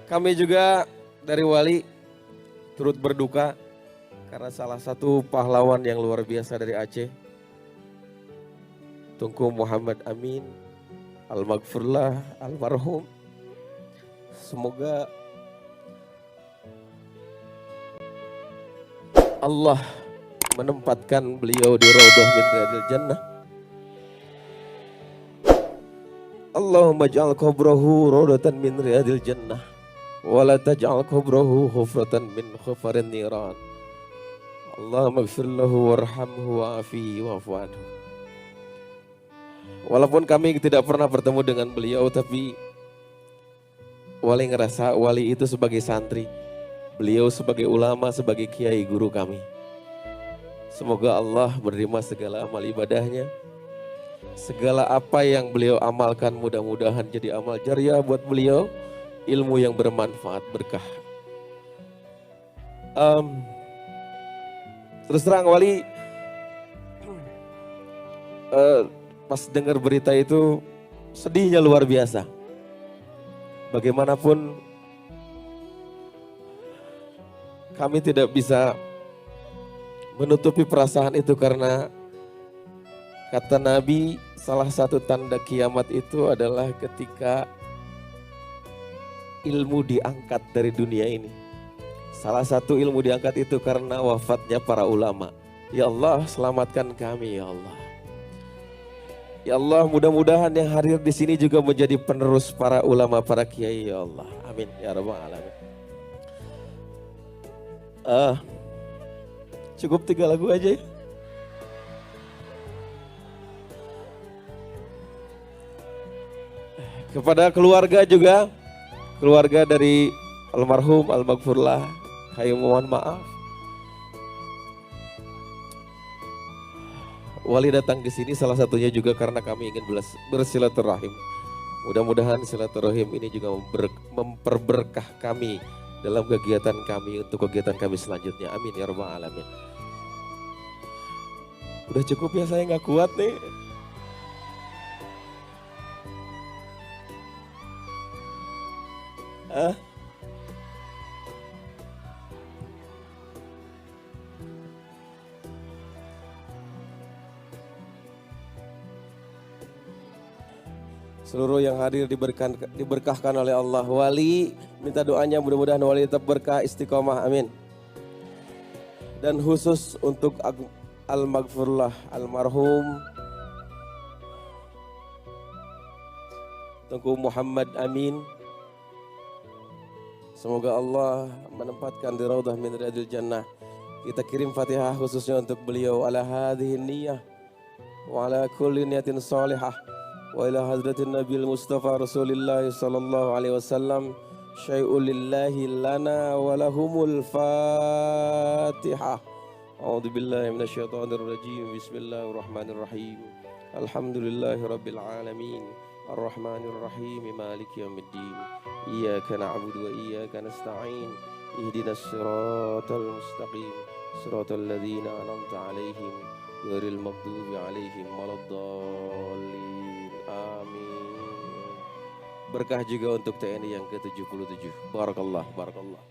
Kami juga dari Wali turut berduka karena salah satu pahlawan yang luar biasa dari Aceh, Tunku Muhammad Amin, Al-Maghfurlah, almarhum. Semoga Allah menempatkan beliau di Raudhah min Riyadil Jannah. Allahumma ja'al qabrahu raudhatan min riyadil jannah wa la taj'al qabrahu hufratan min khufarin niran. Allahumma ighfir lahu warhamhu wa'afihi wa'fu anhu. Walaupun kami tidak pernah bertemu dengan beliau, tapi Wali ngerasa Wali itu sebagai santri, beliau sebagai ulama, sebagai kiai guru kami. Semoga Allah menerima segala amal ibadahnya. Segala apa yang beliau amalkan mudah-mudahan jadi amal jariah buat beliau. Ilmu yang bermanfaat, berkah. Terus terang Wali, pas dengar berita itu sedihnya luar biasa. Bagaimanapun kami tidak bisa menutupi perasaan itu karena kata Nabi, salah satu tanda kiamat itu adalah ketika ilmu diangkat dari dunia ini. Salah satu ilmu diangkat itu karena wafatnya para ulama. Ya Allah, selamatkan kami ya Allah. Ya Allah, mudah-mudahan yang hadir di sini juga menjadi penerus para ulama, para kiai ya Allah. Amin ya rabbal alamin. Cukup 3 lagu aja ya. Kepada keluarga juga, keluarga dari almarhum Al-Maghfurlah, kami mohon maaf. Wali datang ke sini salah satunya juga karena kami ingin bersilaturahim. Mudah-mudahan silaturahim ini juga memperberkah kami dalam kegiatan kami untuk kegiatan kami selanjutnya. Amin ya rabbal alamin. Udah cukup ya, saya nggak kuat nih. Seluruh yang hadir diberkahkan oleh Allah. Wali minta doanya mudah-mudahan Wali tetap berkah istiqomah, amin. Dan khusus untuk Al-Maghfurlah almarhum Tunku Muhammad Amin. Semoga Allah menempatkan di Raudhah min Riyadil Jannah. Kita kirim Fatihah khususnya untuk beliau. Ala hadhihi niyyah wa ala kulli niyatin salihah. Wa ila hadratin Nabil Mustafa Rasulillah sallallahu alaihi wasallam. Syai'ul lillahi lana wa lahumul Fatihah. A'udzu billahi minasyaitonir rajim. Bismillahirrahmanirrahim. Alhamdulillahi rabbil alamin. Ar-Rahmanir Rahim. Maliki yaumiddin. Iyyaka na'budu wa iyyaka nasta'in. Ihdinas siratal mustaqim. Siratal ladzina an'amta 'alaihim ghairil maghdubi 'alaihim waladdallin. Amin. Berkah juga untuk TNI yang ke-77. Barakallah, barakallah.